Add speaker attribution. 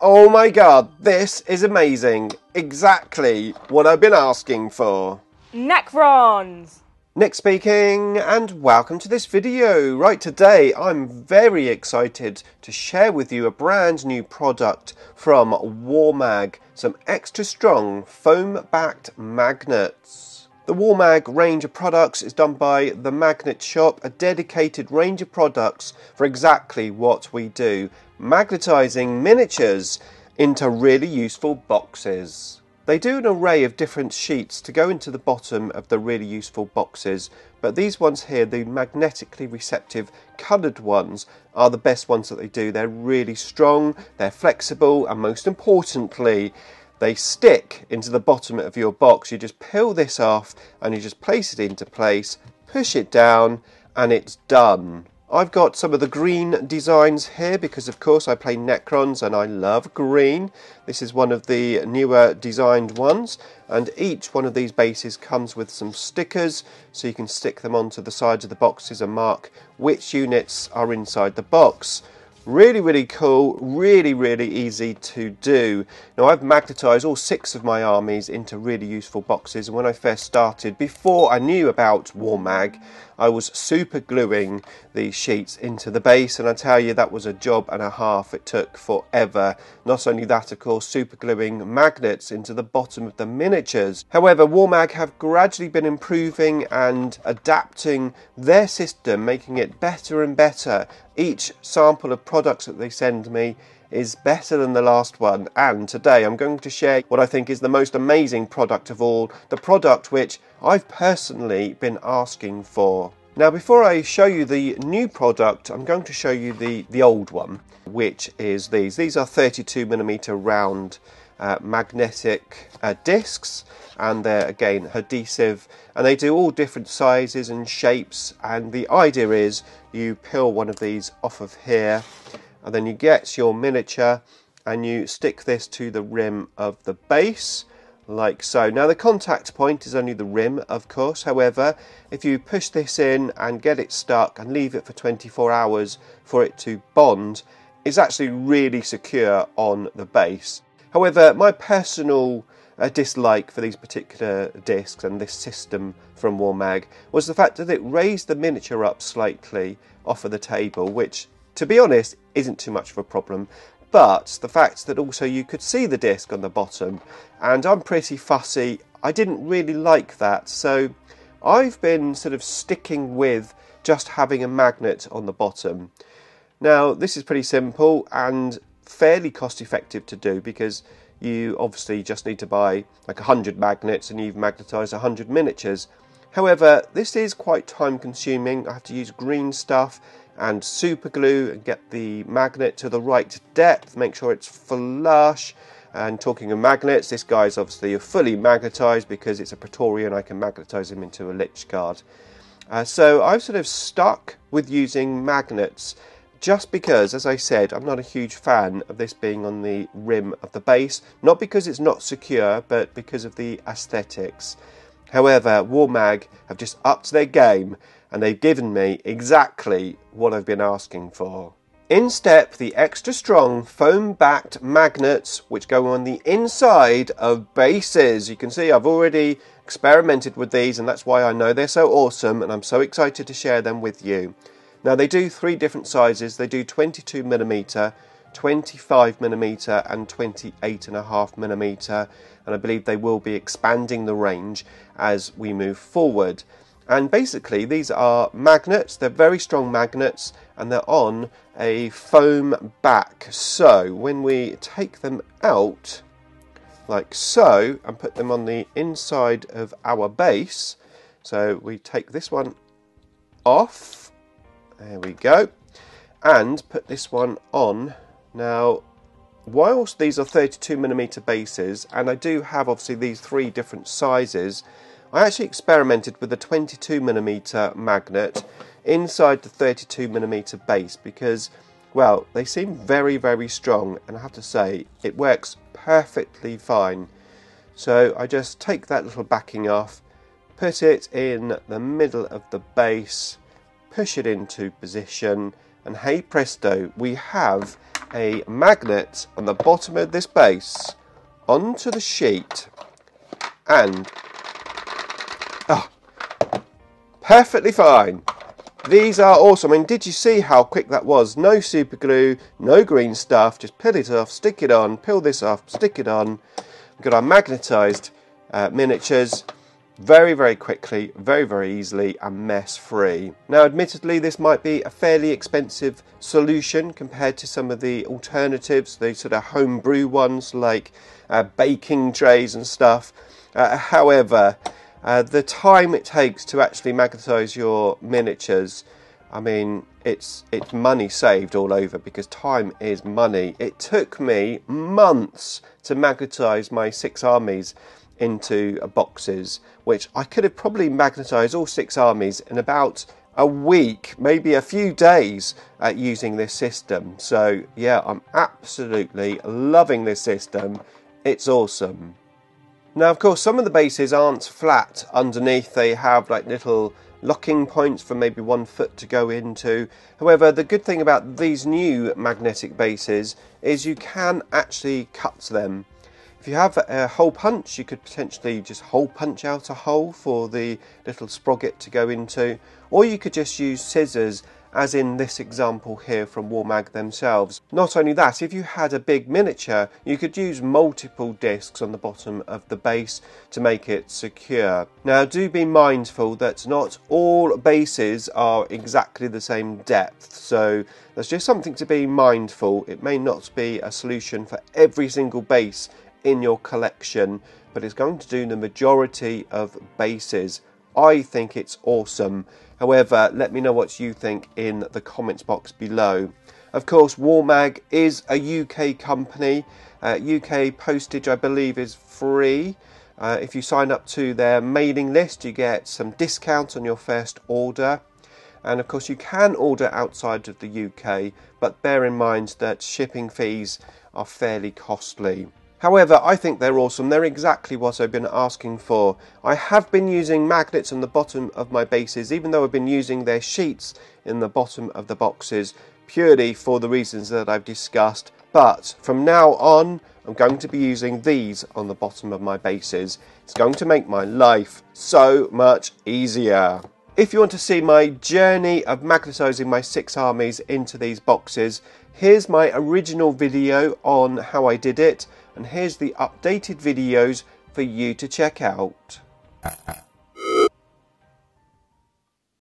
Speaker 1: Oh my god, this is amazing. Exactly what I've been asking for.
Speaker 2: Necrons!
Speaker 1: Nick speaking, and welcome to this video. Right, today I'm very excited to share with you a brand new product from WarMAG, some extra strong foam-backed magnets. The WarMAG range of products is done by the Magnet Shop, a dedicated range of products for exactly what we do, magnetising miniatures into really useful boxes. They do an array of different sheets to go into the bottom of the really useful boxes, but these ones here, the magnetically receptive coloured ones, are the best ones that they do. They're really strong, they're flexible, and most importantly, they stick into the bottom of your box. You just peel this off and you just place it into place, push it down, and it's done. I've got some of the green designs here because of course I play Necrons and I love green. This is one of the newer designed ones, and each one of these bases comes with some stickers so you can stick them onto the sides of the boxes and mark which units are inside the box. Really cool, really easy to do. Now I've magnetised all 6 of my armies into really useful boxes, and when I first started, before I knew about WarMAG, I was super gluing these sheets into the base, and I tell you that was a job and a half. It took forever. Not only that, of course, super gluing magnets into the bottom of the miniatures. However, WarMAG have gradually been improving and adapting their system, making it better and better. Each sample of products that they send me is better than the last one, and today I'm going to share what I think is the most amazing product of all, the product which I've personally been asking for. Now before I show you the new product, I'm going to show you the old one, which is these. These are 32mm round magnetic discs, and they're again adhesive, and they do all different sizes and shapes, and the idea is you peel one of these off of here and then you get your miniature and you stick this to the rim of the base like so. Now the contact point is only the rim, of course. However, if you push this in and get it stuck and leave it for 24 hours for it to bond, it's actually really secure on the base. However, my personal dislike for these particular discs and this system from WarMAG was the fact that it raised the miniature up slightly off of the table, which, to be honest, isn't too much of a problem, but the fact that also you could see the disc on the bottom, and I'm pretty fussy, I didn't really like that, so I've been sort of sticking with just having a magnet on the bottom. Now this is pretty simple and fairly cost effective to do, because you obviously just need to buy like 100 magnets and you've magnetised 100 miniatures. However, this is quite time consuming. I have to use green stuff and super glue and get the magnet to the right depth, make sure it's flush. And talking of magnets, this guy's obviously fully magnetised because it's a Praetorian. I can magnetise him into a Lich Guard. So I've sort of stuck with using magnets just because, as I said, I'm not a huge fan of this being on the rim of the base. Not because it's not secure, but because of the aesthetics. However, WarMAG have just upped their game and they've given me exactly what I've been asking for. In step the extra strong foam-backed magnets which go on the inside of bases. You can see I've already experimented with these, and that's why I know they're so awesome, and I'm so excited to share them with you. Now they do 3 different sizes. They do 22mm, 25mm and 28.5mm, and I believe they will be expanding the range as we move forward. And basically these are magnets. They're very strong magnets and they're on a foam back. So when we take them out like so and put them on the inside of our base, so we take this one off, there we go, and put this one on. Now whilst these are 32mm bases, and I do have obviously these 3 different sizes, I actually experimented with a 22mm magnet inside the 32mm base because, well, they seem very strong, and I have to say it works perfectly fine. So I just take that little backing off, put it in the middle of the base, push it into position, and hey presto, we have a magnet on the bottom of this base onto the sheet, and perfectly fine. These are awesome. I mean, did you see how quick that was? No super glue, no green stuff, just peel it off, stick it on, peel this off, stick it on. We've got our magnetised miniatures very, very quickly, very, very easily, and mess free. Now, admittedly, this might be a fairly expensive solution compared to some of the alternatives, the sort of homebrew ones like baking trays and stuff. However, the time it takes to actually magnetise your miniatures, I mean, it's money saved all over, because time is money. It took me months to magnetise my 6 armies into boxes, which I could have probably magnetised all 6 armies in about a week, maybe a few days, using this system. So yeah, I'm absolutely loving this system. It's awesome. Now, of course, some of the bases aren't flat underneath. They have like little locking points for maybe 1 foot to go into. However, the good thing about these new magnetic bases is you can actually cut them. If you have a hole punch, you could potentially just hole punch out a hole for the little sprocket to go into, or you could just use scissors, as in this example here from WarMAG themselves. Not only that, if you had a big miniature, you could use multiple discs on the bottom of the base to make it secure. Now, do be mindful that not all bases are exactly the same depth, so there's just something to be mindful. It may not be a solution for every single base in your collection, but it's going to do the majority of bases. I think it's awesome. However, let me know what you think in the comments box below. Of course, WarMAG is a UK company. UK postage, I believe, is free. If you sign up to their mailing list, you get some discount on your first order. And of course, you can order outside of the UK, but bear in mind that shipping fees are fairly costly. However, I think they're awesome. They're exactly what I've been asking for. I have been using magnets on the bottom of my bases, even though I've been using their sheets in the bottom of the boxes, purely for the reasons that I've discussed. But from now on, I'm going to be using these on the bottom of my bases. It's going to make my life so much easier. If you want to see my journey of magnetising my 6 armies into these boxes, here's my original video on how I did it, and here's the updated videos for you to check out.